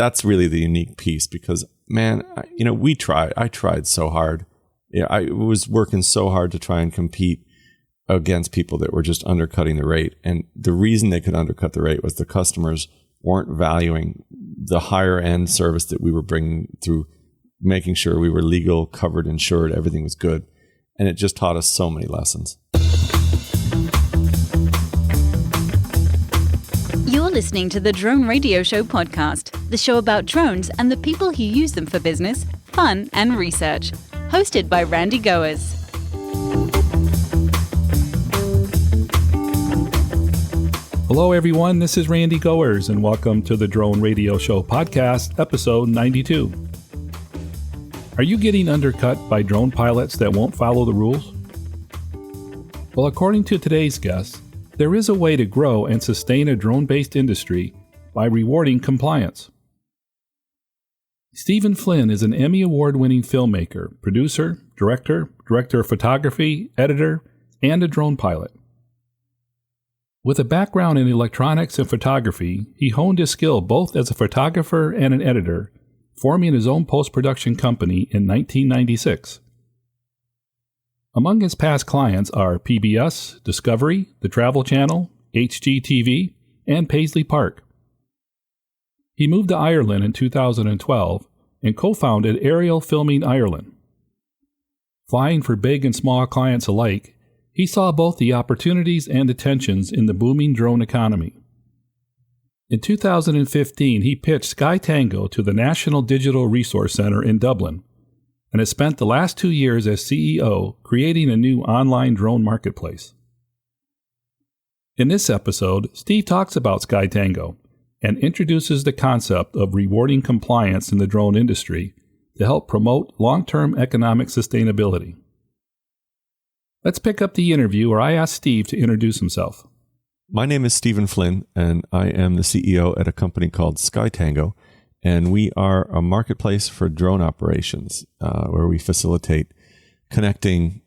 that's really the unique piece because, man, I tried so hard. Yeah, I was working so hard to try and compete against people that were just undercutting the rate. And the reason they could undercut the rate was the customers weren't valuing the higher end service that we were bringing through making sure we were legal, covered, insured, everything was good. And it just taught us so many lessons. You're listening to the Drone Radio Show podcast, the show about drones and the people who use them for business, fun, and research. Hosted by Randy Goers. Hello, everyone. This is Randy Goers, and welcome to the Drone Radio Show podcast, episode 92. Are you getting undercut by drone pilots that won't follow the rules? Well, according to today's guest, there is a way to grow and sustain a drone-based industry by rewarding compliance. Stephen Flynn is an Emmy Award-winning filmmaker, producer, director of photography, editor, and a drone pilot. With a background in electronics and photography, he honed his skill both as a photographer and an editor, forming his own post-production company in 1996. Among his past clients are PBS, Discovery, the Travel Channel, HGTV, and PAISLEY Park. He moved to Ireland in 2012 and co-founded Aerial Filming Ireland. Flying for big and small clients alike, he saw both the opportunities and the tensions in the booming drone economy. In 2015, he pitched Skytango to the National Digital Resource Center in Dublin, and has spent the last 2 years as CEO creating a new online drone marketplace. In this episode, Steve talks about Skytango and introduces the concept of rewarding compliance in the drone industry to help promote long-term economic sustainability. Let's pick up the interview where I asked Steve to introduce himself. My name is Stephen Flynn, and I am the CEO at a company called Skytango, and we are a marketplace for drone operations where we facilitate connecting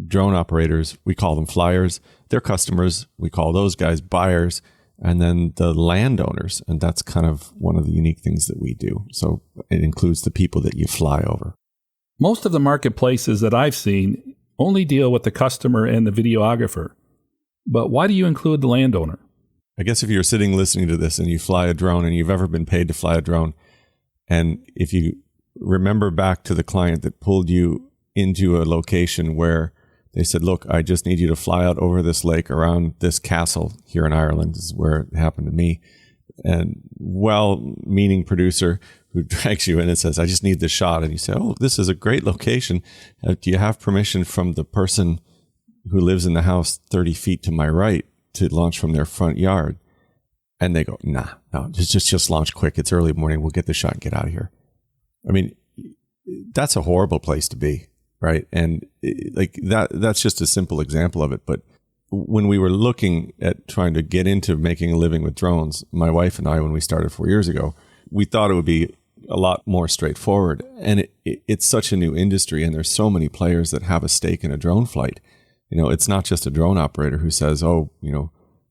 drone operators. We call them flyers. Their customers, we call those guys buyers, and then the landowners. And that's kind of one of the unique things that we do. So it includes the people that you fly over. Most of the marketplaces that I've seen only deal with the customer and the videographer. But why do you include the landowner? I guess if you're sitting listening to this and you fly a drone and you've ever been paid to fly a drone, and if you remember back to the client that pulled you into a location where they said, look, I just need you to fly out over this lake around this castle here in Ireland. This is where it happened to me. And well-meaning producer who drags you in and says, I just need this shot. And you say, oh, this is a great location. Do you have permission from the person who lives in the house 30 feet to my right to launch from their front yard? And they go, no, just launch quick. It's early morning. We'll get the shot and get out of here. I mean, that's a horrible place to be. Right. And that's just a simple example of it. But when we were looking at trying to get into making a living with drones, my wife and I, when we started 4 years ago, we thought it would be a lot more straightforward. And it's such a new industry, and there's so many players that have a stake in a drone flight. It's not just a drone operator who says, oh,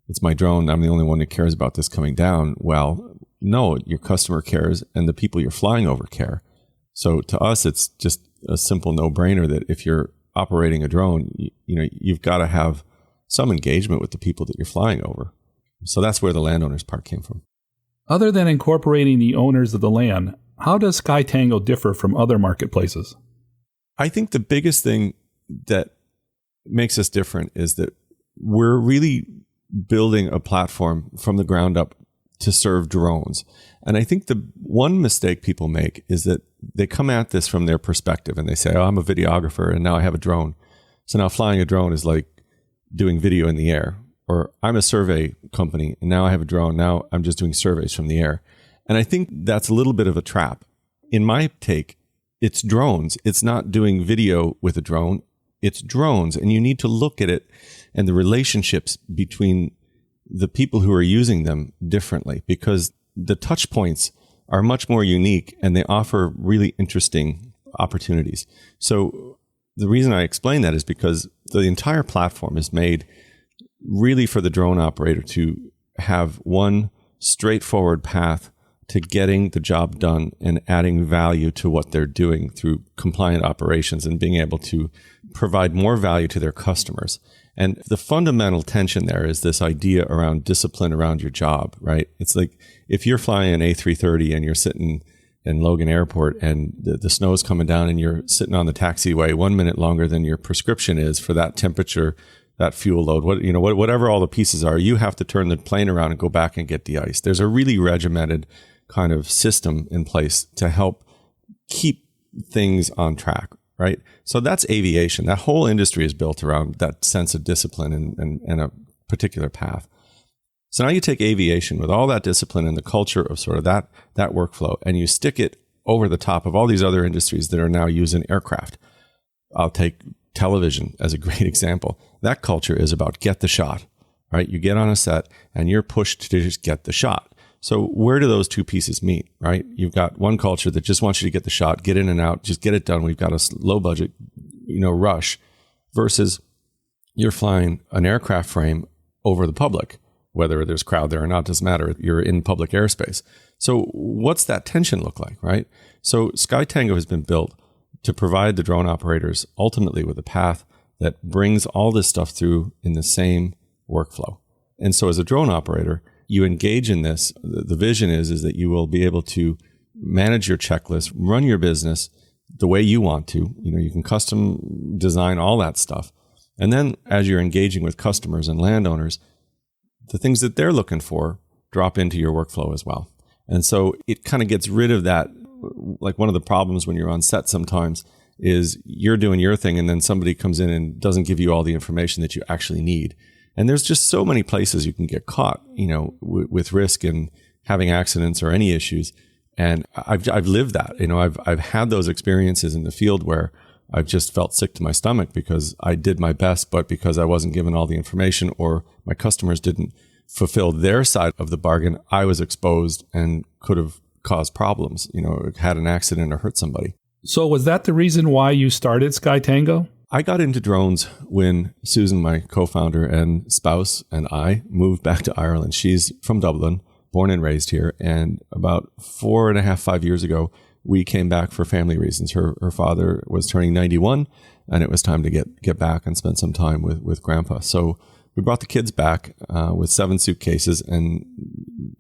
it's my drone. I'm the only one that cares about this coming down. Well, no, your customer cares, and the people you're flying over care. So to us, it's just a simple no-brainer that if you're operating a drone, you've got to have some engagement with the people that you're flying over. So that's where the landowners part came from. Other than incorporating the owners of the land, how does Skytango differ from other marketplaces? I think the biggest thing that makes us different is that we're really building a platform from the ground up to serve drones. And I think the one mistake people make is that they come at this from their perspective and they say, oh, I'm a videographer and now I have a drone. So now flying a drone is like doing video in the air. Or I'm a survey company and now I have a drone. Now I'm just doing surveys from the air. And I think that's a little bit of a trap. In my take, it's drones. It's not doing video with a drone. It's drones. And you need to look at it and the relationships between the people who are using them differently, because the touch points are much more unique and they offer really interesting opportunities. So the reason I explain that is because the entire platform is made really for the drone operator to have one straightforward path to getting the job done and adding value to what they're doing through compliant operations and being able to provide more value to their customers. And the fundamental tension there is this idea around discipline around your job, right? It's like if you're flying an A330 and you're sitting in Logan Airport and the snow's coming down and you're sitting on the taxiway 1 minute longer than your prescription is for that temperature, that fuel load, whatever all the pieces are, you have to turn the plane around and go back and get de-iced. There's a really regimented kind of system in place to help keep things on track, right? So that's aviation. That whole industry is built around that sense of discipline and a particular path. So now you take aviation with all that discipline and the culture of sort of that workflow, and you stick it over the top of all these other industries that are now using aircraft. I'll take television as a great example. That culture is about get the shot, right? You get on a set and you're pushed to just get the shot. So where do those two pieces meet, right? You've got one culture that just wants you to get the shot, get in and out, just get it done. We've got a low budget, rush, versus you're flying an aircraft frame over the public, whether there's crowd there or not, doesn't matter. You're in public airspace. So what's that tension look like, right? So Skytango has been built to provide the drone operators ultimately with a path that brings all this stuff through in the same workflow. And so as a drone operator, you engage in this. The vision is that you will be able to manage your checklist, run your business the way you want to. You can custom design all that stuff. And then as you're engaging with customers and landowners, the things that they're looking for drop into your workflow as well. And so it kind of gets rid of that. Like one of the problems when you're on set sometimes is you're doing your thing and then somebody comes in and doesn't give you all the information that you actually need. And there's just so many places you can get caught, with risk and having accidents or any issues. And I've lived that. I've had those experiences in the field where I've just felt sick to my stomach because I did my best, but because I wasn't given all the information or my customers didn't fulfill their side of the bargain, I was exposed and could have caused problems, had an accident or hurt somebody. So was that the reason why you started Skytango? I got into drones when Susan, my co-founder and spouse, and I moved back to Ireland. She's from Dublin, born and raised here. And about 5 years ago, we came back for family reasons. Her father was turning 91, and it was time to get back and spend some time with Grandpa. So we brought the kids back with 7 suitcases, and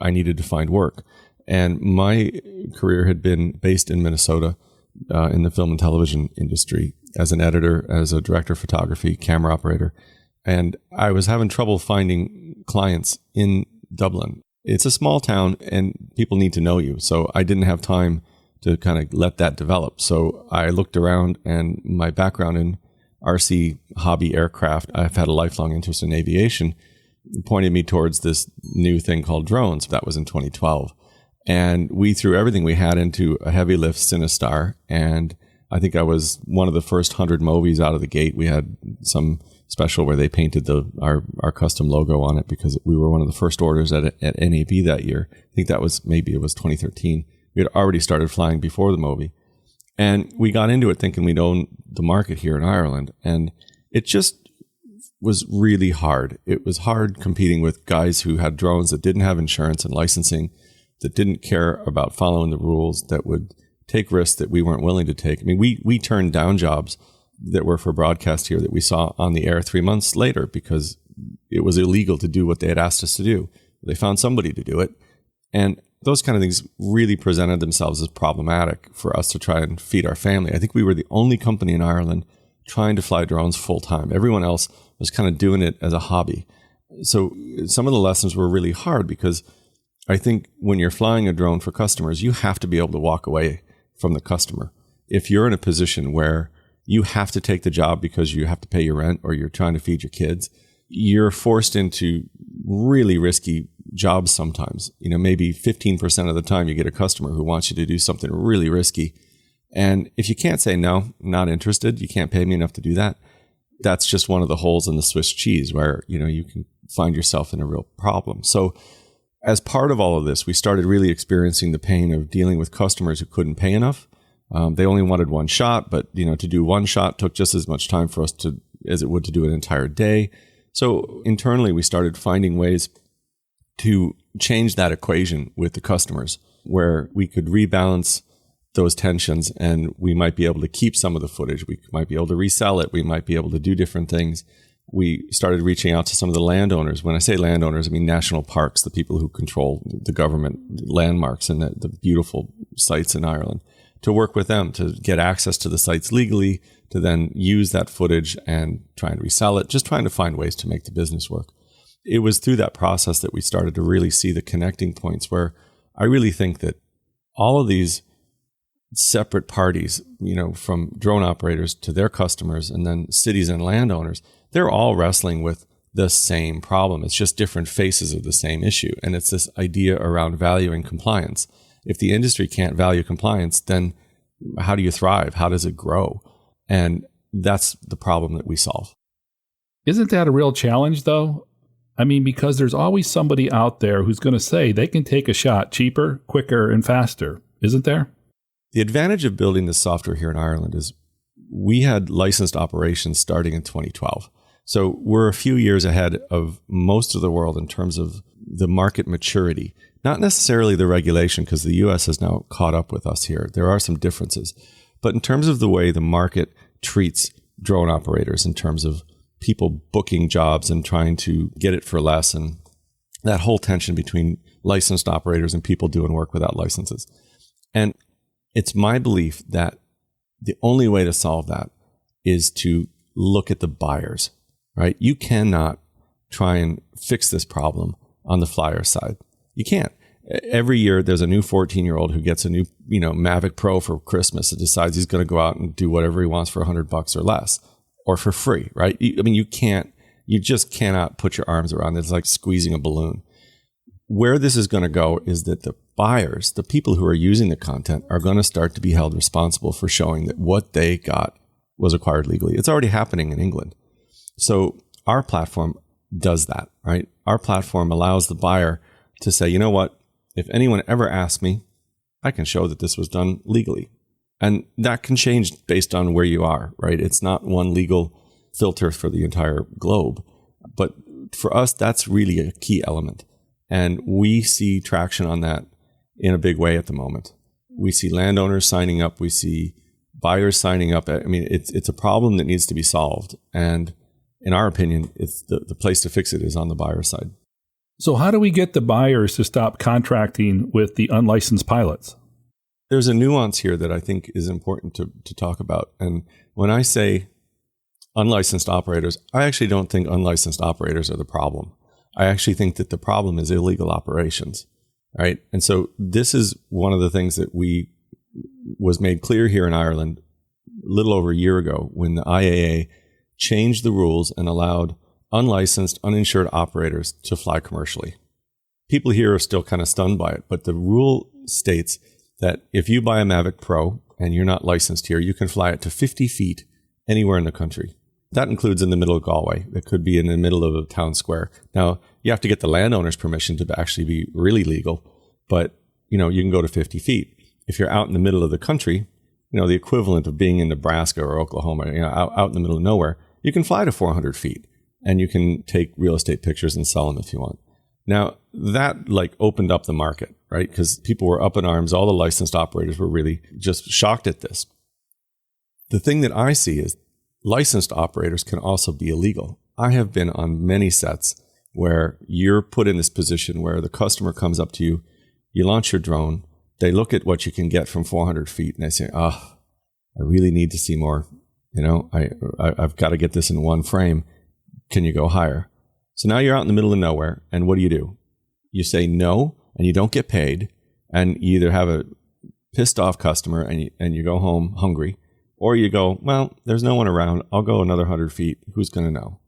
I needed to find work. And my career had been based in Minnesota in the film and television industry as an editor, as a director of photography, camera operator. And I was having trouble finding clients in Dublin. It's a small town and people need to know you. So I didn't have time to kind of let that develop. So I looked around, and my background in RC hobby aircraft, I've had a lifelong interest in aviation, pointed me towards this new thing called drones. That was in 2012. And we threw everything we had into a heavy lift Cinestar. And I think I was one of the first 100 Movies out of the gate. We had some special where they painted our custom logo on it because we were one of the first orders at NAB that year. I think it was 2013. We had already started flying before the movie. And we got into it thinking we'd own the market here in Ireland. And it just was really hard. It was hard competing with guys who had drones that didn't have insurance and licensing, that didn't care about following the rules, that would take risks that we weren't willing to take. I mean, we turned down jobs that were for broadcast here that we saw on the air 3 months later because it was illegal to do what they had asked us to do. They found somebody to do it. And those kind of things really presented themselves as problematic for us to try and feed our family. I think we were the only company in Ireland trying to fly drones full time. Everyone else was kind of doing it as a hobby. So some of the lessons were really hard because I think when you're flying a drone for customers, you have to be able to walk away from the customer. If you're in a position where you have to take the job because you have to pay your rent or you're trying to feed your kids, you're forced into really risky jobs sometimes. Maybe 15% of the time you get a customer who wants you to do something really risky. And if you can't say, no, not interested, you can't pay me enough to do that, that's just one of the holes in the Swiss cheese where, you can find yourself in a real problem. So as part of all of this, we started really experiencing the pain of dealing with customers who couldn't pay enough. They only wanted one shot, but to do one shot took just as much time for us as it would to do an entire day. So internally, we started finding ways to change that equation with the customers where we could rebalance those tensions, and we might be able to keep some of the footage. We might be able to resell it. We might be able to do different things. We started reaching out to some of the landowners. When I say landowners, I mean national parks, the people who control the government landmarks and the beautiful sites in Ireland, to work with them to get access to the sites legally, to then use that footage and try and resell it, just trying to find ways to make the business work. It was through that process that we started to really see the connecting points, where I really think that all of these separate parties, from drone operators to their customers and then cities and landowners, they're all wrestling with the same problem. It's just different faces of the same issue. And it's this idea around valuing compliance. If the industry can't value compliance, then how do you thrive? How does it grow? And that's the problem that we solve. Isn't that a real challenge, though? I mean, because there's always somebody out there who's going to say they can take a shot cheaper, quicker, and faster, isn't there? The advantage of building this software here in Ireland is we had licensed operations starting in 2012. So we're a few years ahead of most of the world in terms of the market maturity. Not necessarily the regulation, because the US has now caught up with us here. There are some differences. But in terms of the way the market treats drone operators, in terms of people booking jobs and trying to get it for less, and that whole tension between licensed operators and people doing work without licenses. And it's my belief that the only way to solve that is to look at the buyers, right? You cannot try and fix this problem on the flyer side. You can't. Every year there's a new 14-year-old who gets a new, Mavic Pro for Christmas and decides he's going to go out and do whatever he wants for $100 or less, or for free, right? You just cannot put your arms around it. It's like squeezing a balloon. Where this is going to go is that the buyers, the people who are using the content, are going to start to be held responsible for showing that what they got was acquired legally. It's already happening in England. So our platform does that, right? Our platform allows the buyer to say, you know what? If anyone ever asks me, I can show that this was done legally. And that can change based on where you are, right? It's not one legal filter for the entire globe. But for us, that's really a key element. And we see traction on that in a big way at the moment. We see landowners signing up. We see buyers signing up. I mean, it's a problem that needs to be solved. And in our opinion, it's the place to fix it is on the buyer side. So how do we get the buyers to stop contracting with the unlicensed pilots? There's a nuance here that I think is important to talk about. And when I say unlicensed operators, I actually don't think unlicensed operators are the problem. I actually think that the problem is illegal operations, right? And so this is one of the things that was made clear here in Ireland a little over a year ago, when the IAA changed the rules and allowed unlicensed, uninsured operators to fly commercially. People here are still kind of stunned by it, but the rule states that if you buy a Mavic Pro and you're not licensed here, you can fly it to 50 feet anywhere in the country. That includes in the middle of Galway. It could be in the middle of a town square. Now, you have to get the landowner's permission to actually be really legal, but you can go to 50 feet. If you're out in the middle of the country, the equivalent of being in Nebraska or Oklahoma, out in the middle of nowhere, you can fly to 400 feet and you can take real estate pictures and sell them if you want. Now, that opened up the market, right? Because people were up in arms. All the licensed operators were really just shocked at this. The thing that I see is licensed operators can also be illegal. I have been on many sets where you're put in this position where the customer comes up to you, you launch your drone, they look at what you can get from 400 feet and they say, I really need to see more. I've got to get this in one frame. Can you go higher? So now you're out in the middle of nowhere, and what do? You say no, and you don't get paid, and you either have a pissed off customer and you go home hungry, or you go, well, there's no one around. I'll go another 100 feet. Who's going to know?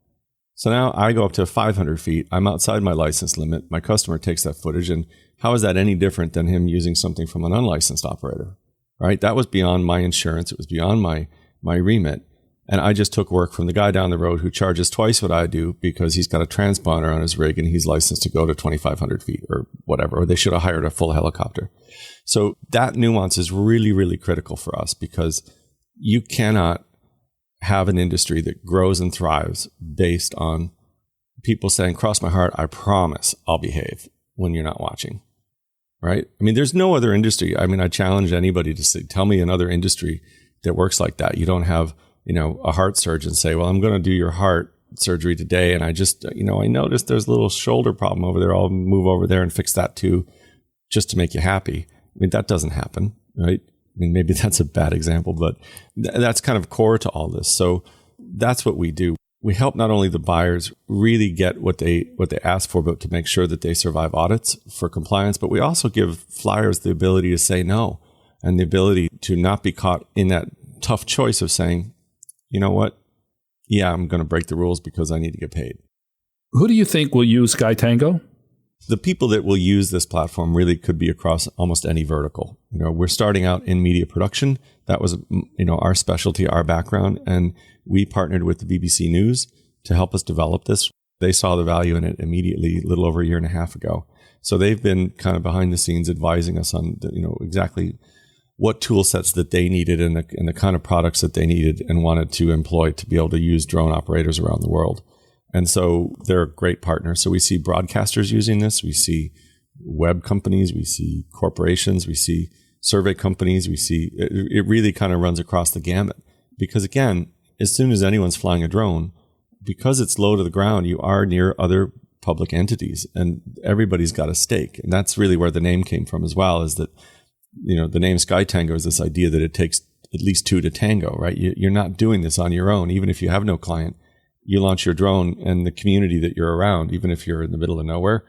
So now I go up to 500 feet. I'm outside my license limit. My customer takes that footage. And how is that any different than him using something from an unlicensed operator, right? That was beyond my insurance. It was beyond my remit. And I just took work from the guy down the road who charges twice what I do because he's got a transponder on his rig and he's licensed to go to 2,500 feet or whatever, or they should have hired a full helicopter. So that nuance is really, really critical for us, because you cannot have an industry that grows and thrives based on people saying, cross my heart, I promise I'll behave, when you're not watching, right? I mean, there's no other industry. I mean, I challenge anybody to say, tell me another industry that works like that. You don't have, a heart surgeon say, well, I'm going to do your heart surgery today. And I just, I noticed there's a little shoulder problem over there. I'll move over there and fix that too, just to make you happy. I mean, that doesn't happen, right? I mean, maybe that's a bad example, but that's kind of core to all this. So that's what we do. We help not only the buyers really get what they ask for, but to make sure that they survive audits for compliance. But we also give flyers the ability to say no, and the ability to not be caught in that tough choice of saying, you know what? Yeah, I'm going to break the rules because I need to get paid. Who do you think will use Skytango? The people that will use this platform really could be across almost any vertical. We're starting out in media production. That was, our specialty, our background. And we partnered with the BBC News to help us develop this. They saw the value in it immediately, a little over a year and a half ago. So they've been kind of behind the scenes advising us on, exactly what tool sets that they needed and the kind of products that they needed and wanted to employ to be able to use drone operators around the world. And so they're a great partner. So we see broadcasters using this. We see web companies. We see corporations. We see survey companies. We see it really kind of runs across the gamut. Because again, as soon as anyone's flying a drone, because it's low to the ground, you are near other public entities and everybody's got a stake. And that's really where the name came from as well, is that, the name Skytango is this idea that it takes at least two to tango, right? You're not doing this on your own. Even if you have no client, you launch your drone and the community that you're around, even if you're in the middle of nowhere,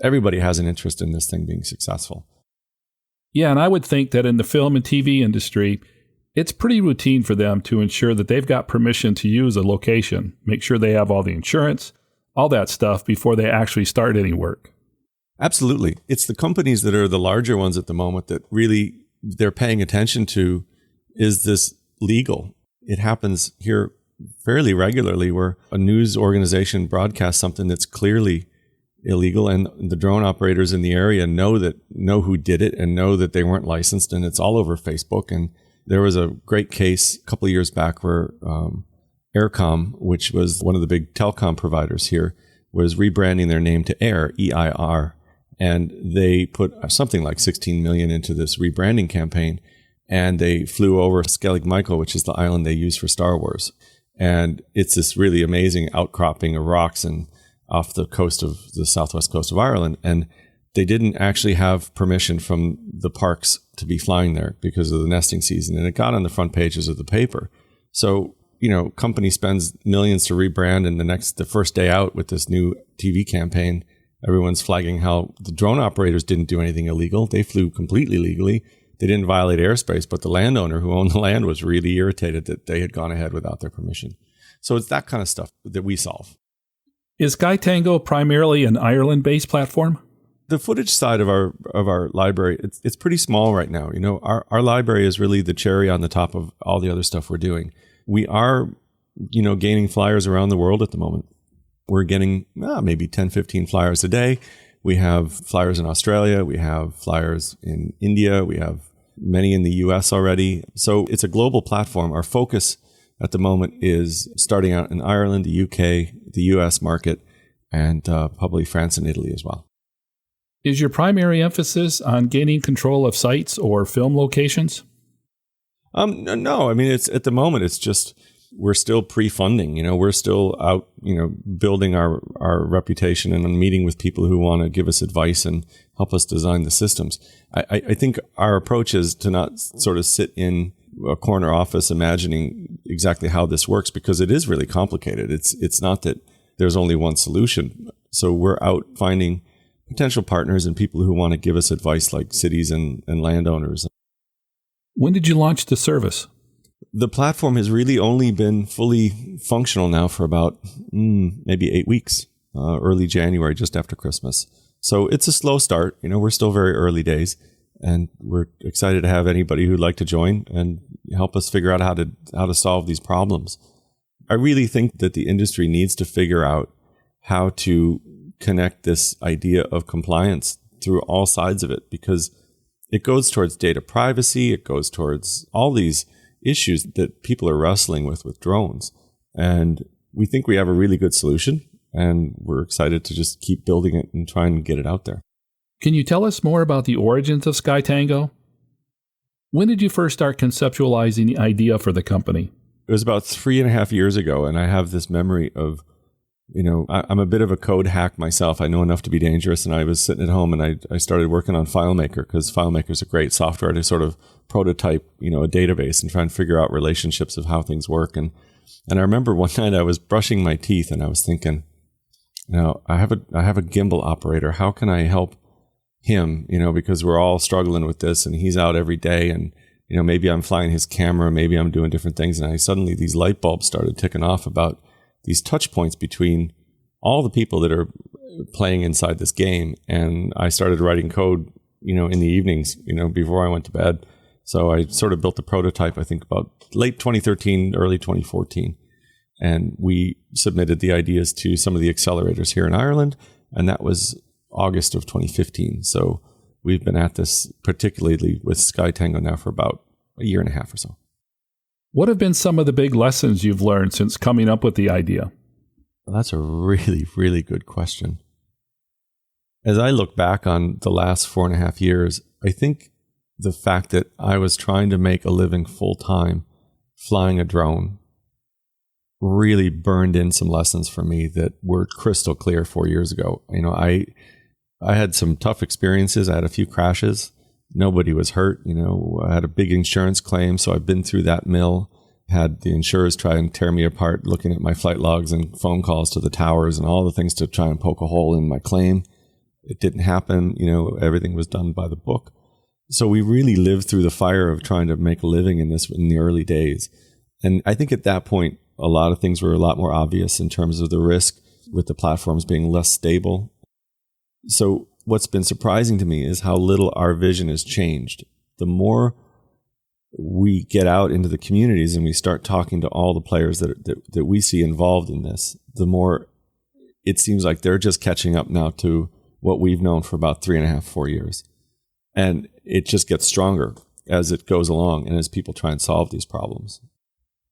everybody has an interest in this thing being successful. Yeah, and I would think that in the film and TV industry, it's pretty routine for them to ensure that they've got permission to use a location, make sure they have all the insurance, all that stuff before they actually start any work. Absolutely. It's the companies that are the larger ones at the moment that really they're paying attention to, is this legal? It happens here fairly regularly where a news organization broadcasts something that's clearly illegal and the drone operators in the area know who did it and know that they weren't licensed, and it's all over Facebook. And there was a great case a couple of years back where Aircom, which was one of the big telecom providers here, was rebranding their name to Air, EIR, and they put something like 16 million into this rebranding campaign, and they flew over Skellig Michael, which is the island they use for Star Wars. And it's this really amazing outcropping of rocks and off the coast of the southwest coast of Ireland. And they didn't actually have permission from the parks to be flying there because of the nesting season. And it got on the front pages of the paper. So, company spends millions to rebrand, and the first day out with this new TV campaign, everyone's flagging how the drone operators didn't do anything illegal. They flew completely legally. They didn't violate airspace, but the landowner who owned the land was really irritated that they had gone ahead without their permission. So it's that kind of stuff that we solve. Is Skytango primarily an Ireland-based platform? The footage side of our library, it's pretty small right now. Our library is really the cherry on the top of all the other stuff we're doing. We are, gaining flyers around the world at the moment. We're getting maybe 10, 15 flyers a day. We have flyers in Australia. We have flyers in India. We have many in the US already. So it's a global platform. Our focus at the moment is starting out in Ireland, the UK, the US market, and probably France and Italy as well. Is your primary emphasis on gaining control of sites or film locations? No, I mean, it's at the moment, it's just we're still pre-funding. We're still out, building our reputation and meeting with people who want to give us advice and help us design the systems. I think our approach is to not sort of sit in a corner office imagining exactly how this works, because it is really complicated. It's not that there's only one solution. So we're out finding potential partners and people who want to give us advice, like cities and landowners. When did you launch the service? The platform has really only been fully functional now for about maybe 8 weeks, early January, just after Christmas. So it's a slow start. We're still very early days, and we're excited to have anybody who'd like to join and help us figure out how to solve these problems. I really think that the industry needs to figure out how to connect this idea of compliance through all sides of it, because it goes towards data privacy. It goes towards all these issues that people are wrestling with drones. And we think we have a really good solution, and we're excited to just keep building it and try and get it out there. Can you tell us more about the origins of Skytango? When did you first start conceptualizing the idea for the company? It was about 3.5 years ago, and I have this memory of, I'm a bit of a code hack myself. I know enough to be dangerous, and I was sitting at home, and I started working on Filmmaker, because Filmmaker is a great software to sort of prototype, a database and try and figure out relationships of how things work. And I remember one night I was brushing my teeth, and I was thinking, I have a gimbal operator. How can I help him? Because we're all struggling with this, and he's out every day, and maybe I'm flying his camera, maybe I'm doing different things, and suddenly these light bulbs started ticking off about these touch points between all the people that are playing inside this game. And I started writing code, in the evenings, before I went to bed. So I sort of built the prototype, I think about late 2013, early 2014. And we submitted the ideas to some of the accelerators here in Ireland. And that was August of 2015. So we've been at this, particularly with Skytango, now for about a year and a half or so. What have been some of the big lessons you've learned since coming up with the idea? Well, that's a really, really good question. As I look back on the last 4.5 years, I think the fact that I was trying to make a living full time flying a drone really burned in some lessons for me that were crystal clear 4 years ago. I had some tough experiences. I had a few crashes. Nobody was hurt. I had a big insurance claim, so I've been through that mill. Had the insurers try and tear me apart, looking at my flight logs and phone calls to the towers and all the things to try and poke a hole in my claim. It didn't happen. Everything was done by the book. So we really lived through the fire of trying to make a living in this in the early days. And I think at that point, a lot of things were a lot more obvious in terms of the risk with the platforms being less stable. So what's been surprising to me is how little our vision has changed. The more we get out into the communities and we start talking to all the players that we see involved in this, the more it seems like they're just catching up now to what we've known for about 3.5, 4 years. And it just gets stronger as it goes along and as people try and solve these problems.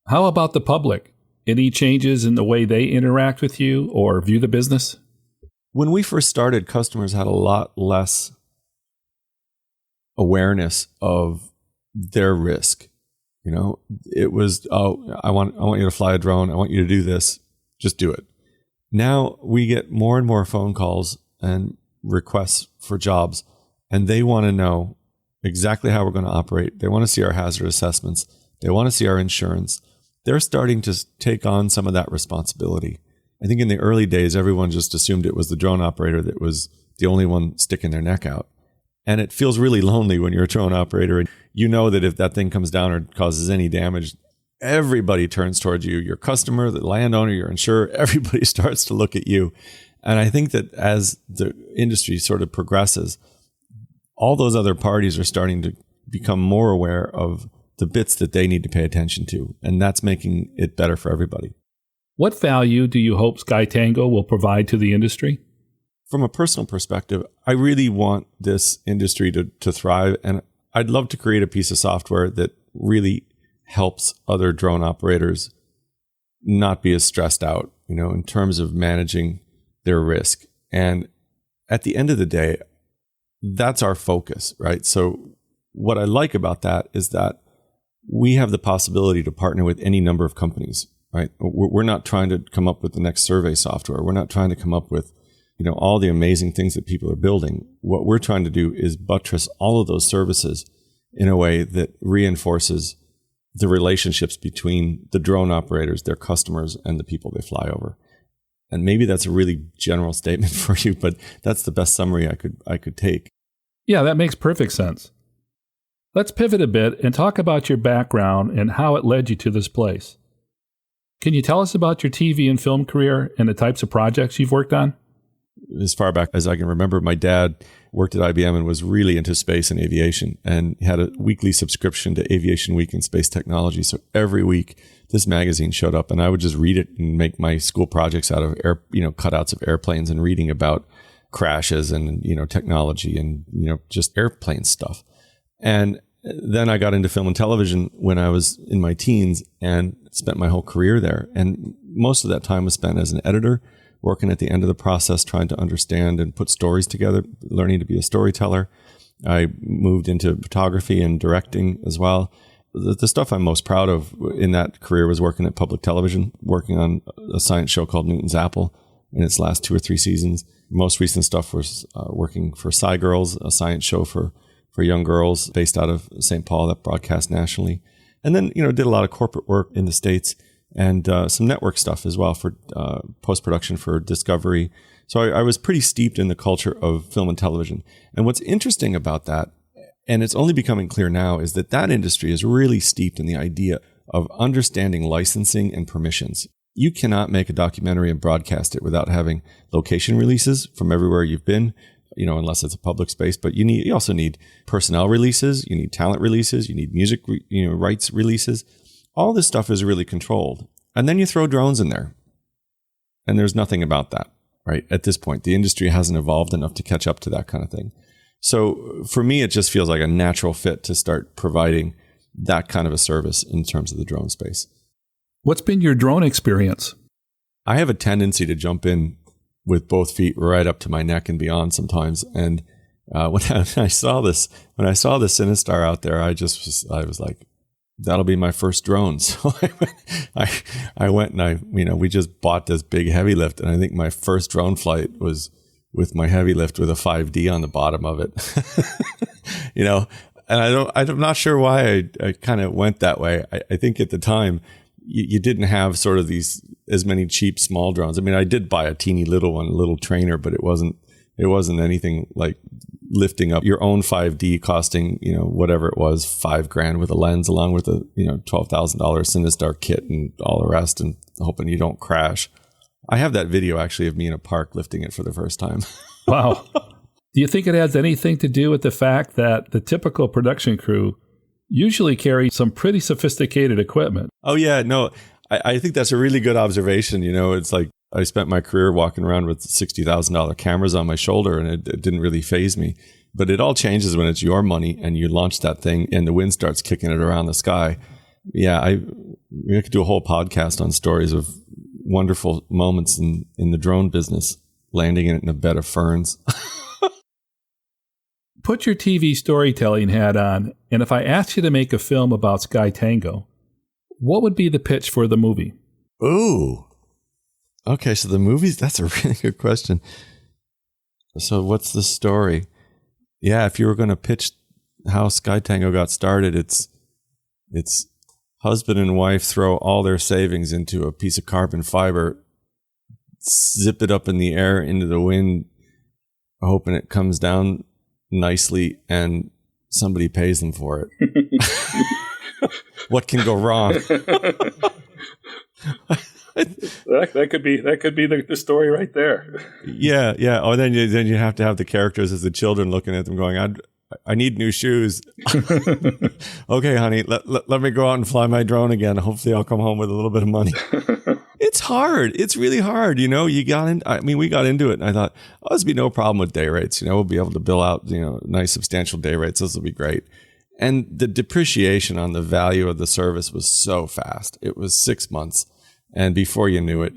How about the public? Any changes in the way they interact with you or view the business? When we first started, customers had a lot less awareness of their risk. It was, I want you to fly a drone. I want you to do this. Just do it. Now we get more and more phone calls and requests for jobs, and they want to know exactly how we're going to operate. They want to see our hazard assessments. They want to see our insurance. They're starting to take on some of that responsibility. I think in the early days, everyone just assumed it was the drone operator that was the only one sticking their neck out. And it feels really lonely when you're a drone operator and you know that if that thing comes down or causes any damage, everybody turns towards you. Your customer, the landowner, your insurer, everybody starts to look at you. And I think that as the industry sort of progresses, all those other parties are starting to become more aware of the bits that they need to pay attention to. And that's making it better for everybody. What value do you hope Skytango will provide to the industry? From a personal perspective, I really want this industry to thrive. And I'd love to create a piece of software that really helps other drone operators not be as stressed out, in terms of managing their risk. And at the end of the day, that's our focus, right? So what I like about that is that we have the possibility to partner with any number of companies, right? We're not trying to come up with the next survey software. We're not trying to come up with, all the amazing things that people are building. What we're trying to do is buttress all of those services in a way that reinforces the relationships between the drone operators, their customers, and the people they fly over. And maybe that's a really general statement for you, but that's the best summary I could take. Yeah, that makes perfect sense. Let's pivot a bit and talk about your background and how it led you to this place. Can you tell us about your TV and film career and the types of projects you've worked on? As far back as I can remember, my dad worked at IBM and was really into space and aviation, and had a weekly subscription to Aviation Week and Space Technology. So every week this magazine showed up, and I would just read it and make my school projects out of cutouts of airplanes and reading about crashes and, technology and, just airplane stuff. And then I got into film and television when I was in my teens and spent my whole career there. And most of that time was spent as an editor, working at the end of the process, trying to understand and put stories together, learning to be a storyteller. I moved into photography and directing as well. The stuff I'm most proud of in that career was working at public television, working on a science show called Newton's Apple in its last 2 or 3 seasons. Most recent stuff was working for Sci Girls, a science show for young girls based out of St. Paul that broadcast nationally. And then, did a lot of corporate work in the States and some network stuff as well for post-production for Discovery. So I was pretty steeped in the culture of film and television. And what's interesting about that, and it's only becoming clear now, is that industry is really steeped in the idea of understanding licensing and permissions. You cannot make a documentary and broadcast it without having location releases from everywhere you've been, unless it's a public space. But you also need personnel releases, you need talent releases, you need music rights releases. All this stuff is really controlled. And then you throw drones in there. And there's nothing about that, right? At this point, the industry hasn't evolved enough to catch up to that kind of thing. So for me, it just feels like a natural fit to start providing that kind of a service in terms of the drone space. What's been your drone experience? I have a tendency to jump in with both feet right up to my neck and beyond sometimes. And when I saw the Cinestar out there, I was like, that'll be my first drone. So I went and we just bought this big heavy lift. And I think my first drone flight was with my heavy lift with a 5D on the bottom of it, and I'm not sure why I kind of went that way. I think at the time you didn't have sort of as many cheap small drones. I mean, I did buy a teeny little one, a little trainer, but it wasn't anything like lifting up your own 5D costing, whatever it was, $5,000 with a lens along with a, $12,000 Cinestar kit and all the rest and hoping you don't crash. I have that video actually of me in a park lifting it for the first time. Wow. Do you think it has anything to do with the fact that the typical production crew usually carry some pretty sophisticated equipment? Oh, yeah. No, I think that's a really good observation. It's like I spent my career walking around with $60,000 cameras on my shoulder and it didn't really faze me. But it all changes when it's your money and you launch that thing and the wind starts kicking it around the sky. Yeah, we could do a whole podcast on stories of wonderful moments in the drone business, landing in a bed of ferns. Put your TV storytelling hat on, and if I asked you to make a film about Skytango, what would be the pitch for the movie? Ooh. Okay, so the movies, that's a really good question. So what's the story? Yeah, if you were going to pitch how Skytango got started, it's husband and wife throw all their savings into a piece of carbon fiber, zip it up in the air into the wind, hoping it comes down nicely and somebody pays them for it. What can go wrong? That could be the story right there. Yeah. Oh, then you have to have the characters as the children looking at them going, I need new shoes. Okay, honey, let me go out and fly my drone again. Hopefully I'll come home with a little bit of money. It's hard. It's really hard. We got into it and I thought, this will be no problem with day rates. We'll be able to bill out, nice substantial day rates. This will be great. And the depreciation on the value of the service was so fast. It was 6 months. And before you knew it,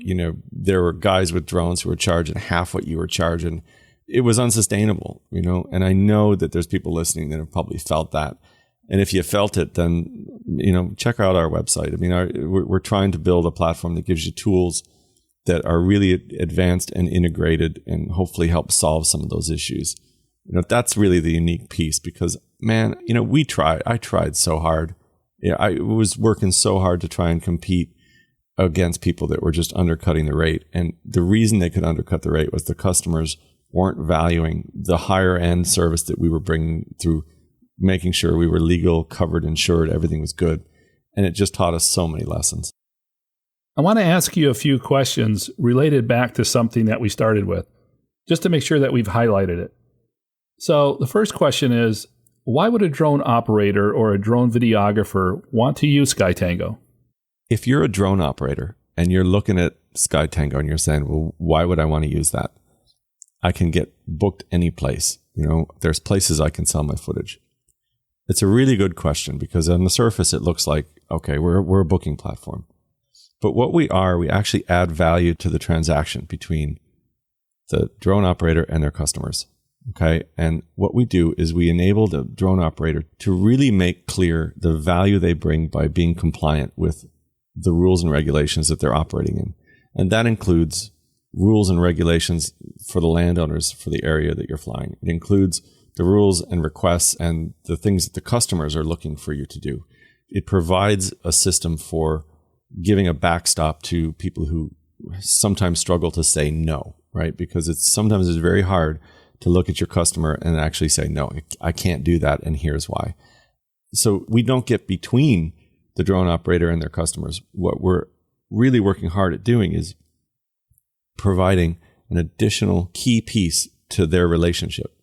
there were guys with drones who were charging half what you were charging. It was unsustainable, and I know that there's people listening that have probably felt that. And if you felt it, then, check out our website. I mean, we're trying to build a platform that gives you tools that are really advanced and integrated and hopefully help solve some of those issues. That's really the unique piece because, man, I tried so hard. I was working so hard to try and compete against people that were just undercutting the rate. And the reason they could undercut the rate was the customers weren't valuing the higher end service that we were bringing through making sure we were legal, covered, insured, everything was good. And it just taught us so many lessons. I want to ask you a few questions related back to something that we started with, just to make sure that we've highlighted it. So the first question is, why would a drone operator or a drone videographer want to use Skytango? If you're a drone operator and you're looking at Skytango and you're saying, well, why would I want to use that? I can get booked any place. There's places I can sell my footage. It's a really good question because on the surface, it looks like, okay, we're a booking platform. But what we actually add value to the transaction between the drone operator and their customers. Okay. And what we do is we enable the drone operator to really make clear the value they bring by being compliant with the rules and regulations that they're operating in. And that includes rules and regulations for the landowners for the area that you're flying. It includes the rules and requests and the things that the customers are looking for you to do. It provides a system for giving a backstop to people who sometimes struggle to say no, right? Because sometimes it's very hard to look at your customer and actually say, no, I can't do that, and here's why. So we don't get between the drone operator and their customers. What we're really working hard at doing is providing an additional key piece to their relationship.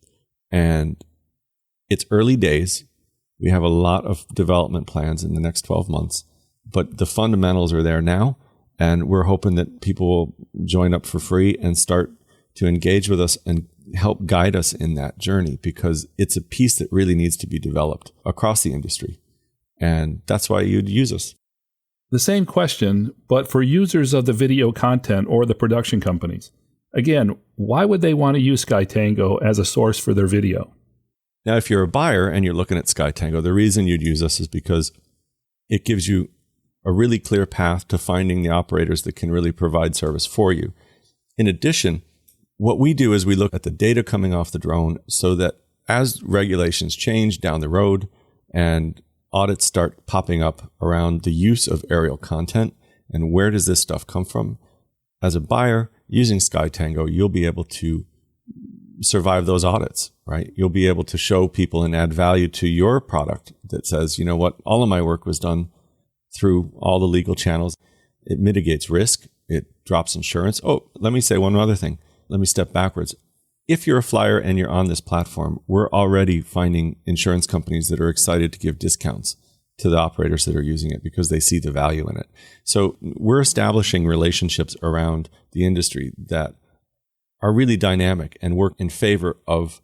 And it's early days. We have a lot of development plans in the next 12 months, but the fundamentals are there now. And we're hoping that people will join up for free and start to engage with us and help guide us in that journey, because it's a piece that really needs to be developed across the industry. And that's why you'd use us. The same question, but for users of the video content or the production companies. Again, why would they want to use Skytango as a source for their video? Now, if you're a buyer and you're looking at Skytango, the reason you'd use us is because it gives you a really clear path to finding the operators that can really provide service for you. In addition, what we do is we look at the data coming off the drone so that as regulations change down the road and audits start popping up around the use of aerial content and where does this stuff come from, as a buyer using Skytango, you'll be able to survive those audits, right? You'll be able to show people and add value to your product that says, you know what, all of my work was done through all the legal channels. It mitigates risk. It drops insurance. Oh, let me say one other thing. Let me step backwards. If you're a flyer and you're on this platform, we're already finding insurance companies that are excited to give discounts to the operators that are using it because they see the value in it. So we're establishing relationships around the industry that are really dynamic and work in favor of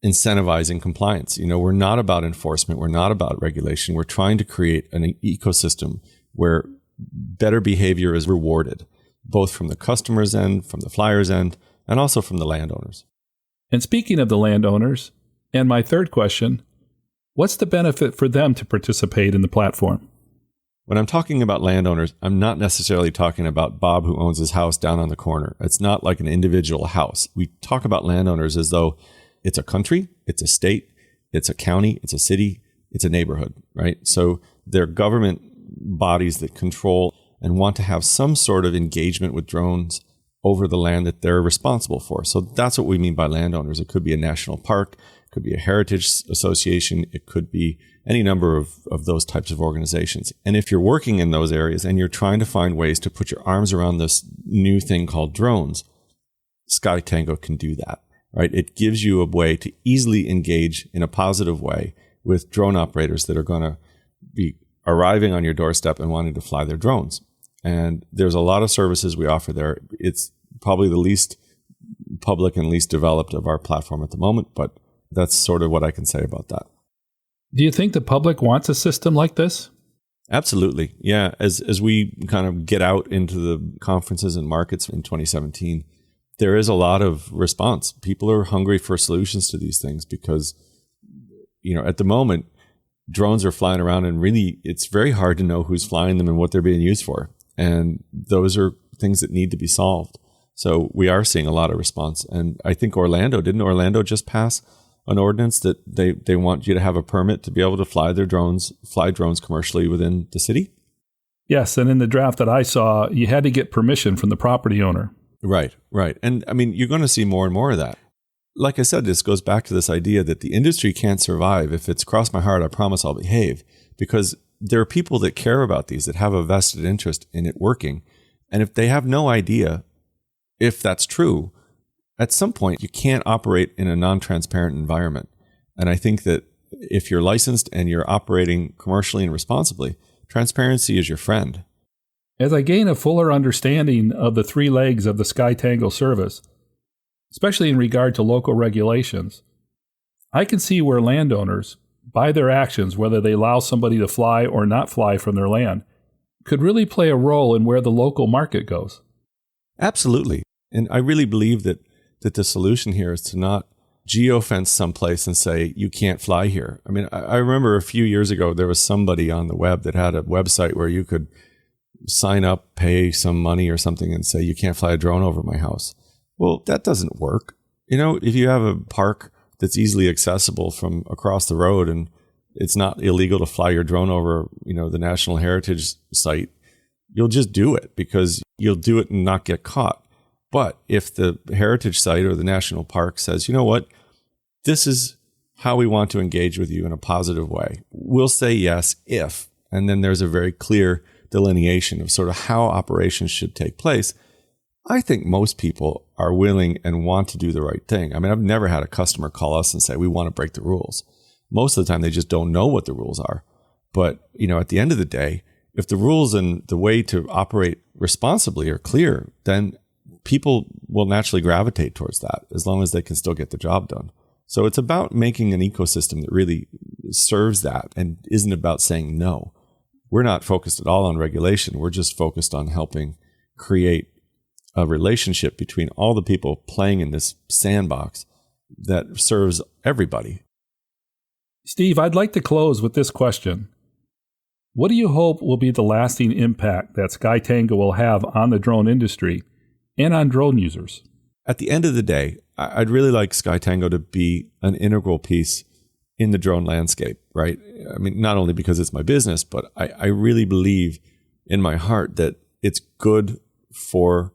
incentivizing compliance. You know, we're not about enforcement. We're not about regulation. We're trying to create an ecosystem where better behavior is rewarded, both from the customer's end, from the flyer's end, and also from the landowners. And speaking of the landowners, and my third question, what's the benefit for them to participate in the platform? When I'm talking about landowners, I'm not necessarily talking about Bob who owns his house down on the corner. It's not like an individual house. We talk about landowners as though it's a country, it's a state, it's a county, it's a city, it's a neighborhood, right? So they're government bodies that control and want to have some sort of engagement with drones over the land that they're responsible for. So that's what we mean by landowners. It could be a national park, it could be a heritage association, it could be any number of those types of organizations. And if you're working in those areas and you're trying to find ways to put your arms around this new thing called drones, Skytango can do that, right? It gives you a way to easily engage in a positive way with drone operators that are going to be arriving on your doorstep and wanting to fly their drones. And there's a lot of services we offer there. It's probably the least public and least developed of our platform at the moment, but that's sort of what I can say about that. Do you think the public wants a system like this? Absolutely. Yeah. As we kind of get out into the conferences and markets in 2017, there is a lot of response. People are hungry for solutions to these things because, you know, at the moment, drones are flying around and really it's very hard to know who's flying them and what they're being used for. And those are things that need to be solved. So we are seeing a lot of response. And I think didn't Orlando just pass an ordinance that they want you to have a permit to be able to fly drones commercially within the city? Yes. And in the draft that I saw, you had to get permission from the property owner. Right. And I mean, you're going to see more and more of that. Like I said, this goes back to this idea that the industry can't survive if it's cross my heart, I promise I'll behave, because there are people that care about these, that have a vested interest in it working. And if they have no idea if that's true, at some point you can't operate in a non-transparent environment. And I think that if you're licensed and you're operating commercially and responsibly, transparency is your friend. As I gain a fuller understanding of the three legs of the Skytango service, especially in regard to local regulations, I can see where landowners, by their actions, whether they allow somebody to fly or not fly from their land, could really play a role in where the local market goes. Absolutely. And I really believe that the solution here is to not geofence someplace and say, you can't fly here. I mean, I remember a few years ago, there was somebody on the web that had a website where you could sign up, pay some money or something and say, you can't fly a drone over my house. Well, that doesn't work. You know, if you have a park that's easily accessible from across the road and it's not illegal to fly your drone over, you know, the National Heritage Site, you'll just do it because you'll do it and not get caught. But if the heritage site or the national park says, you know what, this is how we want to engage with you in a positive way, we'll say yes if, and then there's a very clear delineation of sort of how operations should take place. I think most people are willing and want to do the right thing. I mean, I've never had a customer call us and say, we want to break the rules. Most of the time, they just don't know what the rules are. But, you know, at the end of the day, if the rules and the way to operate responsibly are clear, then people will naturally gravitate towards that as long as they can still get the job done. So it's about making an ecosystem that really serves that and isn't about saying no. We're not focused at all on regulation. We're just focused on helping create a relationship between all the people playing in this sandbox that serves everybody. Steve, I'd like to close with this question. What do you hope will be the lasting impact that Skytango will have on the drone industry and on drone users? At the end of the day, I'd really like Skytango to be an integral piece in the drone landscape, right? I mean, not only because it's my business, but I really believe in my heart that it's good for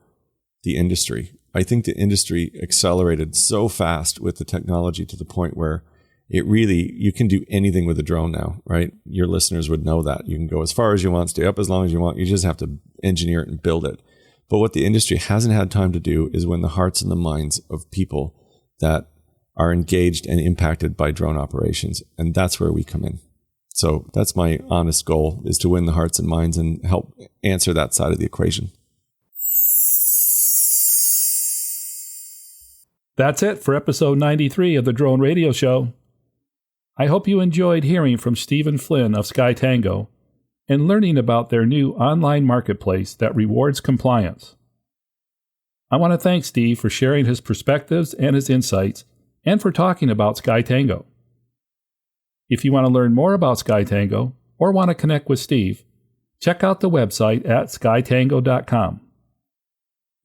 the industry. I think the industry accelerated so fast with the technology to the point where it really, you can do anything with a drone now, right? Your listeners would know that. You can go as far as you want, stay up as long as you want. You just have to engineer it and build it. But what the industry hasn't had time to do is win the hearts and the minds of people that are engaged and impacted by drone operations. And that's where we come in. So that's my honest goal, is to win the hearts and minds and help answer that side of the equation. That's it for episode 93 of the Drone Radio Show. I hope you enjoyed hearing from Stephen Flynn of Skytango and learning about their new online marketplace that rewards compliance. I want to thank Steve for sharing his perspectives and his insights, and for talking about Skytango. If you want to learn more about Skytango or want to connect with Steve, check out the website at skytango.com.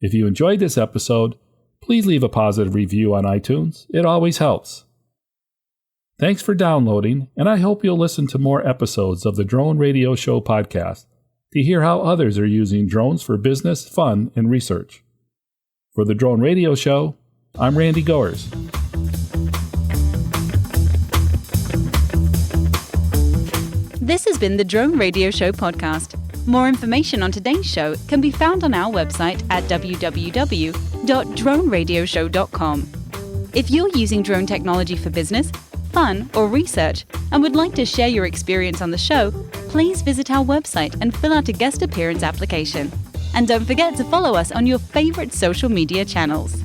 If you enjoyed this episode, please leave a positive review on iTunes. It always helps. Thanks for downloading, and I hope you'll listen to more episodes of the Drone Radio Show podcast to hear how others are using drones for business, fun, and research. For the Drone Radio Show, I'm Randy Goers. This has been the Drone Radio Show podcast. More information on today's show can be found on our website at www.droneradioshow.com. If you're using drone technology for business, fun, or research and would like to share your experience on the show, please visit our website and fill out a guest appearance application. And don't forget to follow us on your favorite social media channels.